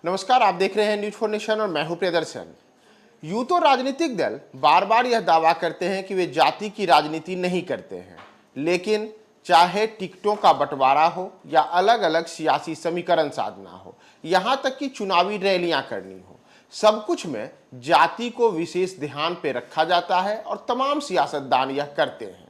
नमस्कार, आप देख रहे हैं न्यूज फॉर नेशन और मैं हूं प्रियदर्शन। यूं तो राजनीतिक दल बार बार यह दावा करते हैं कि वे जाति की राजनीति नहीं करते हैं, लेकिन चाहे टिकटों का बंटवारा हो या अलग अलग सियासी समीकरण साधना हो, यहां तक कि चुनावी रैलियां करनी हो, सब कुछ में जाति को विशेष ध्यान पे रखा जाता है और तमाम सियासतदान यह करते हैं।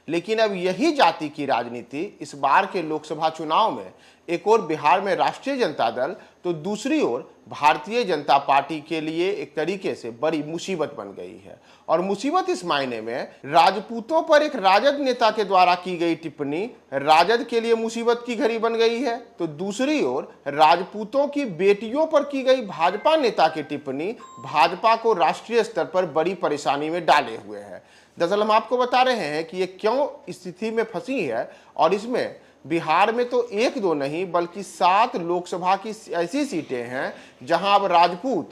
लेकिन अब यही जाति की राजनीति इस बार के लोकसभा चुनाव में एक और बिहार में राष्ट्रीय जनता दल तो दूसरी ओर भारतीय जनता पार्टी के लिए एक तरीके से बड़ी मुसीबत बन गई है। और मुसीबत इस मायने में राजपूतों पर एक राजद नेता के द्वारा की गई टिप्पणी राजद के लिए मुसीबत की घड़ी बन गई है, तो दूसरी ओर राजपूतों की बेटियों पर की गई भाजपा नेता की टिप्पणी भाजपा को राष्ट्रीय स्तर पर बड़ी परेशानी में डाले हुए है। दरअसल हम आपको बता रहे हैं कि ये क्यों स्थिति में फंसी है और इसमें बिहार में तो एक दो नहीं बल्कि 7 लोकसभा की ऐसी सीटें हैं जहां अब राजपूत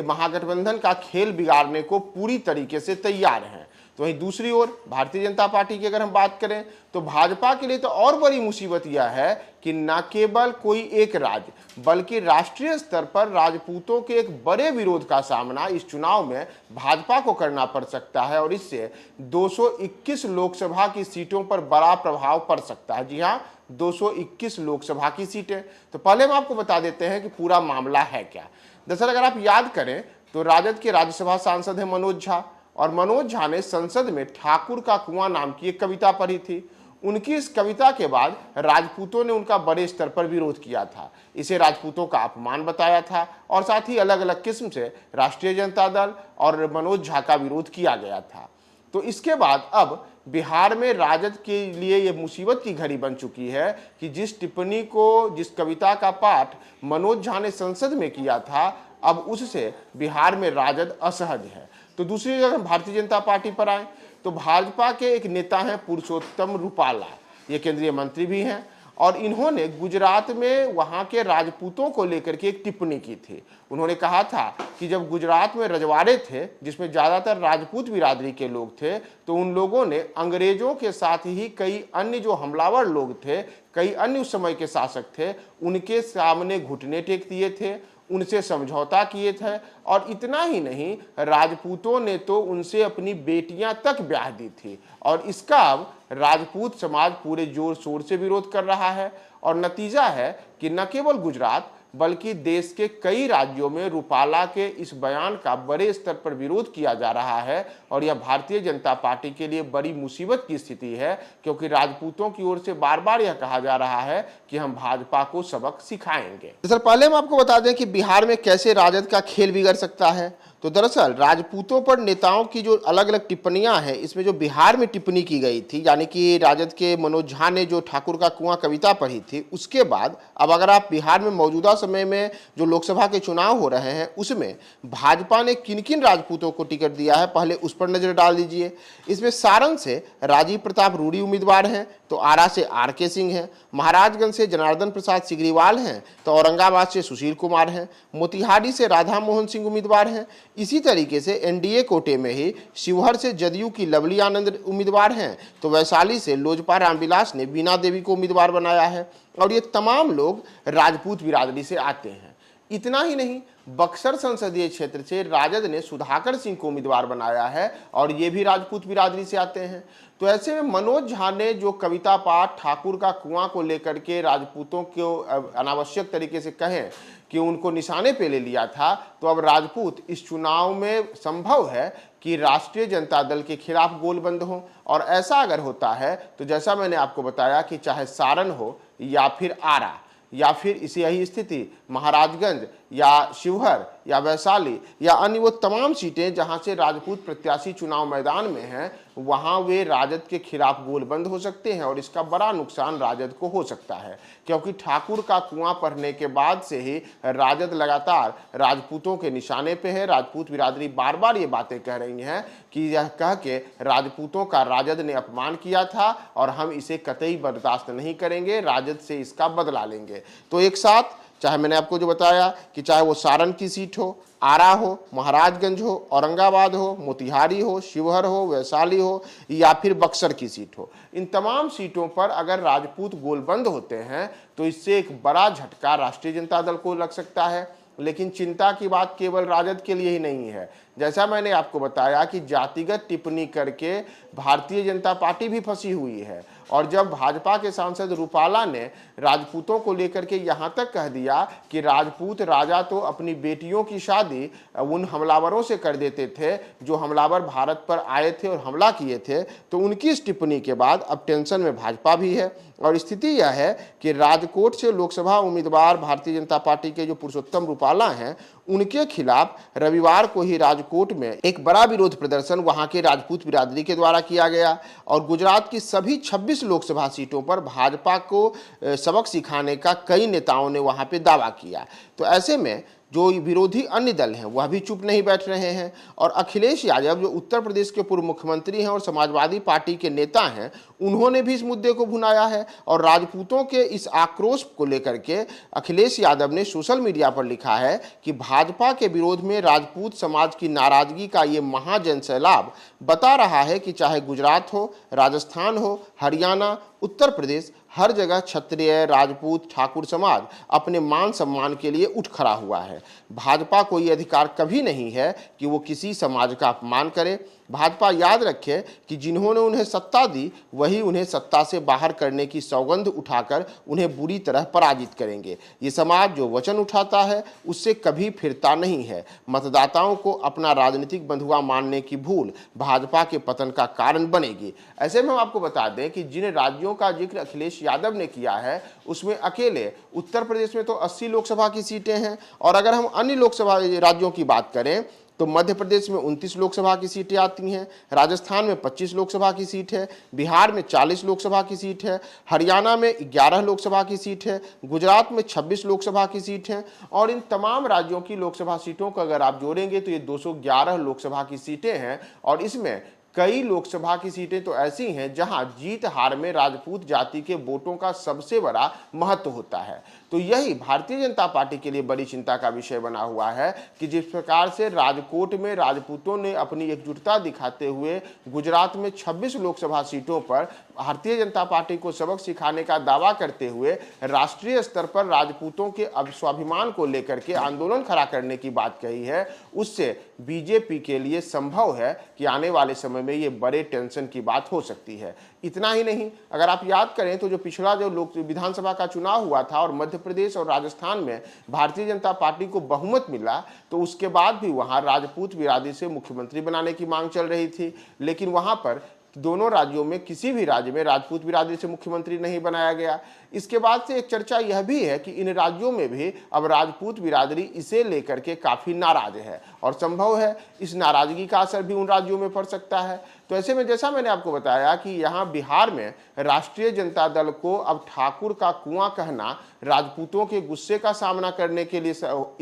महागठबंधन का खेल बिगाड़ने को पूरी तरीके से तैयार हैं। तो वहीं दूसरी ओर भारतीय जनता पार्टी की अगर हम बात करें तो भाजपा के लिए तो और बड़ी मुसीबत यह है कि न केवल कोई एक राज्य बल्कि राष्ट्रीय स्तर पर राजपूतों के एक बड़े विरोध का सामना इस चुनाव में भाजपा को करना पड़ सकता है और इससे 221 लोकसभा की सीटों पर बड़ा प्रभाव पड़ सकता है। जी हाँ, 221 लोकसभा की सीटें। तो पहले हम आपको बता देते हैं कि पूरा मामला है क्या। दरअसल अगर आप याद करें तो राजद के राज्यसभा सांसद हैं मनोज झा, और मनोज झा ने संसद में ठाकुर का कुआं नाम की एक कविता पढ़ी थी। उनकी इस कविता के बाद राजपूतों ने उनका बड़े स्तर पर विरोध किया था, इसे राजपूतों का अपमान बताया था और साथ ही अलग अलग किस्म से राष्ट्रीय जनता दल और मनोज झा का विरोध किया गया था। तो इसके बाद अब बिहार में राजद के लिए ये मुसीबत की घड़ी बन चुकी है कि जिस टिप्पणी को, जिस कविता का पाठ मनोज झा ने संसद में किया था, अब उससे बिहार में राजद असहज है। तो दूसरी जगह हम भारतीय जनता पार्टी पर आए तो भाजपा के एक नेता हैं पुरुषोत्तम रूपाला, ये केंद्रीय मंत्री भी हैं और इन्होंने गुजरात में वहां के राजपूतों को लेकर के एक टिप्पणी की थी। उन्होंने कहा था कि जब गुजरात में रजवाड़े थे जिसमें ज़्यादातर राजपूत बिरादरी के लोग थे, तो उन लोगों ने अंग्रेजों के साथ ही कई अन्य जो हमलावर लोग थे, कई अन्य उस समय के शासक थे, उनके सामने घुटने टेक दिए थे, उनसे समझौता किए थे और इतना ही नहीं, राजपूतों ने तो उनसे अपनी बेटियां तक ब्याह दी थी और इसका अब राजपूत समाज पूरे जोर शोर से विरोध कर रहा है। और नतीजा है कि न केवल गुजरात बल्कि देश के कई राज्यों में रूपाला के इस बयान का बड़े स्तर पर विरोध किया जा रहा है और यह भारतीय जनता पार्टी के लिए बड़ी मुसीबत की स्थिति है, क्योंकि राजपूतों की ओर से बार बार यह कहा जा रहा है कि हम भाजपा को सबक सिखाएंगे। सर, पहले हम आपको बता दें कि बिहार में कैसे राजद का खेल बिगड़ सकता है। तो दरअसल राजपूतों पर नेताओं की जो अलग अलग टिप्पणियां हैं, इसमें जो बिहार में टिप्पणी की गई थी, यानी कि राजद के मनोज झा ने जो ठाकुर का कुआं कविता पढ़ी थी, उसके बाद अब अगर आप बिहार में मौजूदा समय में जो लोकसभा के चुनाव हो रहे हैं उसमें भाजपा ने किन किन राजपूतों को टिकट दिया है, पहले उस पर नजर डाल दीजिए। इसमें सारण से राजीव प्रताप रूडी उम्मीदवार हैं, तो आरा से RK सिंह हैं, महाराजगंज से जनार्दन प्रसाद सिग्रीवाल हैं, तो औरंगाबाद से सुशील कुमार हैं, मोतिहारी से राधा मोहन सिंह उम्मीदवार हैं। इसी तरीके से NDA कोटे में ही शिवहर से जदयू की लवली आनंद उम्मीदवार हैं, तो वैशाली से लोजपा रामविलास ने बीना देवी को उम्मीदवार बनाया है और ये तमाम लोग राजपूत बिरादरी से आते हैं। इतना ही नहीं, बक्सर संसदीय क्षेत्र से राजद ने सुधाकर सिंह को उम्मीदवार बनाया है और ये भी राजपूत बिरादरी से आते हैं। तो ऐसे में मनोज झा ने जो कविता पाठ ठाकुर का कुआं को लेकर के राजपूतों को अनावश्यक तरीके से कहें कि उनको निशाने पे ले लिया था, तो अब राजपूत इस चुनाव में संभव है कि राष्ट्रीय जनता दल के खिलाफ गोलबंद हो। और ऐसा अगर होता है तो जैसा मैंने आपको बताया कि चाहे सारण हो या फिर आरा या फिर इसी यही स्थिति महाराजगंज या शिवहर या वैशाली या अन्य वो तमाम सीटें जहां से राजपूत प्रत्याशी चुनाव मैदान में हैं, वहां वे राजद के खिलाफ गोलबंद हो सकते हैं और इसका बड़ा नुकसान राजद को हो सकता है, क्योंकि ठाकुर का कुआं पढ़ने के बाद से ही राजद लगातार राजपूतों के निशाने पे है। राजपूत बिरादरी बार बार ये बातें कह रही हैं कि यह कह के राजपूतों का राजद ने अपमान किया था और हम इसे कतई बर्दाश्त नहीं करेंगे, राजद से इसका बदला लेंगे। तो एक साथ चाहे मैंने आपको जो बताया कि चाहे वो सारण की सीट हो, आरा हो, महाराजगंज हो, औरंगाबाद हो, मोतिहारी हो, शिवहर हो, वैशाली हो या फिर बक्सर की सीट हो, इन तमाम सीटों पर अगर राजपूत गोलबंद होते हैं तो इससे एक बड़ा झटका राष्ट्रीय जनता दल को लग सकता है। लेकिन चिंता की बात केवल राजद के लिए ही नहीं है। जैसा मैंने आपको बताया कि जातिगत टिप्पणी करके भारतीय जनता पार्टी भी फंसी हुई है, और जब भाजपा के सांसद रूपाला ने राजपूतों को लेकर के यहां तक कह दिया कि राजपूत राजा तो अपनी बेटियों की शादी उन हमलावरों से कर देते थे जो हमलावर भारत पर आए थे और हमला किए थे, तो उनकी इस टिप्पणी के बाद अब टेंशन में भाजपा भी है। और स्थिति यह है कि राजकोट से लोकसभा उम्मीदवार भारतीय जनता पार्टी के जो पुरुषोत्तम रूपाला हैं, उनके खिलाफ रविवार को ही राजकोट में एक बड़ा विरोध प्रदर्शन वहां के राजपूत बिरादरी के द्वारा किया गया, और गुजरात की सभी 26 लोकसभा सीटों पर भाजपा को सबक सिखाने का कई नेताओं ने वहां पे दावा किया। तो ऐसे में जो विरोधी अन्य दल हैं वह भी चुप नहीं बैठ रहे हैं, और अखिलेश यादव जो उत्तर प्रदेश के पूर्व मुख्यमंत्री हैं और समाजवादी पार्टी के नेता हैं, उन्होंने भी इस मुद्दे को भुनाया है। और राजपूतों के इस आक्रोश को लेकर के अखिलेश यादव ने सोशल मीडिया पर लिखा है कि भाजपा के विरोध में राजपूत समाज की नाराजगी का ये महाजन सैलाब बता रहा है कि चाहे गुजरात हो, राजस्थान हो, हरियाणा, उत्तर प्रदेश, हर जगह क्षत्रिय, राजपूत, ठाकुर समाज अपने मान सम्मान के लिए उठ खड़ा हुआ है। भाजपा को ये अधिकार कभी नहीं है कि वो किसी समाज का अपमान करे। भाजपा याद रखे कि जिन्होंने उन्हें सत्ता दी वही उन्हें सत्ता से बाहर करने की सौगंध उठाकर उन्हें बुरी तरह पराजित करेंगे। ये समाज जो वचन उठाता है उससे कभी फिरता नहीं है। मतदाताओं को अपना राजनीतिक बंधुआ मानने की भूल भाजपा के पतन का कारण बनेगी। ऐसे में हम आपको बता दें कि जिन राज्यों का जिक्र अखिलेश यादव ने किया है उसमें अकेले उत्तर प्रदेश में तो 80 लोकसभा की सीटें हैं, और अगर हम अन्य लोकसभा राज्यों की बात करें तो मध्य प्रदेश में 29 लोकसभा की सीटें आती हैं, राजस्थान में 25 लोकसभा की सीट है, बिहार में 40 लोकसभा की सीट है, हरियाणा में 11 लोकसभा की सीट है, गुजरात में 26 लोकसभा की सीट है, और इन तमाम राज्यों की लोकसभा सीटों को अगर आप जोड़ेंगे तो ये 211 लोकसभा की सीटें हैं। और इसमें कई लोकसभा की सीटें तो ऐसी हैं जहां जीत हार में राजपूत जाति के वोटों का सबसे बड़ा महत्व होता है। तो यही भारतीय जनता पार्टी के लिए बड़ी चिंता का विषय बना हुआ है कि जिस प्रकार से राजकोट में राजपूतों ने अपनी एकजुटता दिखाते हुए गुजरात में 26 लोकसभा सीटों पर भारतीय जनता पार्टी को सबक सिखाने का दावा करते हुए राष्ट्रीय स्तर पर राजपूतों के स्वाभिमान को लेकर के आंदोलन खड़ा करने की बात कही है, उससे बीजेपी के लिए संभव है कि आने वाले समय में ये बड़े टेंशन की बात हो सकती है। इतना ही नहीं, अगर आप याद करें तो जो पिछला जो लोक विधानसभा का चुनाव हुआ था और मध्य प्रदेश और राजस्थान में भारतीय जनता पार्टी को बहुमत मिला, तो उसके बाद भी वहां राजपूत बिरादरी से मुख्यमंत्री बनाने की मांग चल रही थी, लेकिन वहां पर दोनों राज्यों में किसी भी राज्य में राजपूत बिरादरी से मुख्यमंत्री नहीं बनाया गया। इसके बाद से एक चर्चा यह भी है कि इन राज्यों में भी अब राजपूत बिरादरी इसे लेकर के काफी नाराज है, और संभव है इस नाराजगी का असर भी उन राज्यों में पड़ सकता है। तो ऐसे में जैसा मैंने आपको बताया कि यहाँ बिहार में राष्ट्रीय जनता दल को अब ठाकुर का कुआं कहना राजपूतों के गुस्से का सामना करने के लिए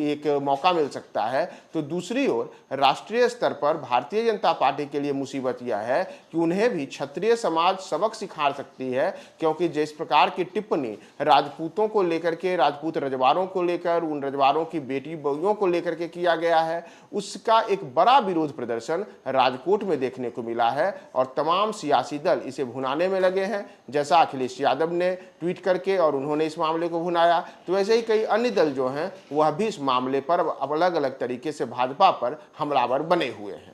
एक मौका मिल सकता है, तो दूसरी ओर राष्ट्रीय स्तर पर भारतीय जनता पार्टी के लिए मुसीबत यह है कि उन्हें भी क्षत्रिय समाज सबक सिखा सकती है, क्योंकि जिस प्रकार की टिप्पणी राजपूतों को लेकर के, राजपूत रजवाड़ों को लेकर, उन रजवाड़ों की बेटी बहुओं को लेकर के किया गया है, उसका एक बड़ा विरोध प्रदर्शन राजकोट में देखने को मिला है, और तमाम सियासी दल इसे भुनाने में लगे हैं। जैसा अखिलेश यादव ने ट्वीट करके और उन्होंने इस मामले को भुनाया, तो वैसे ही कई अन्य दल जो हैं वह भी इस मामले पर अलग अलग तरीके से भाजपा पर हमलावर बने हुए हैं।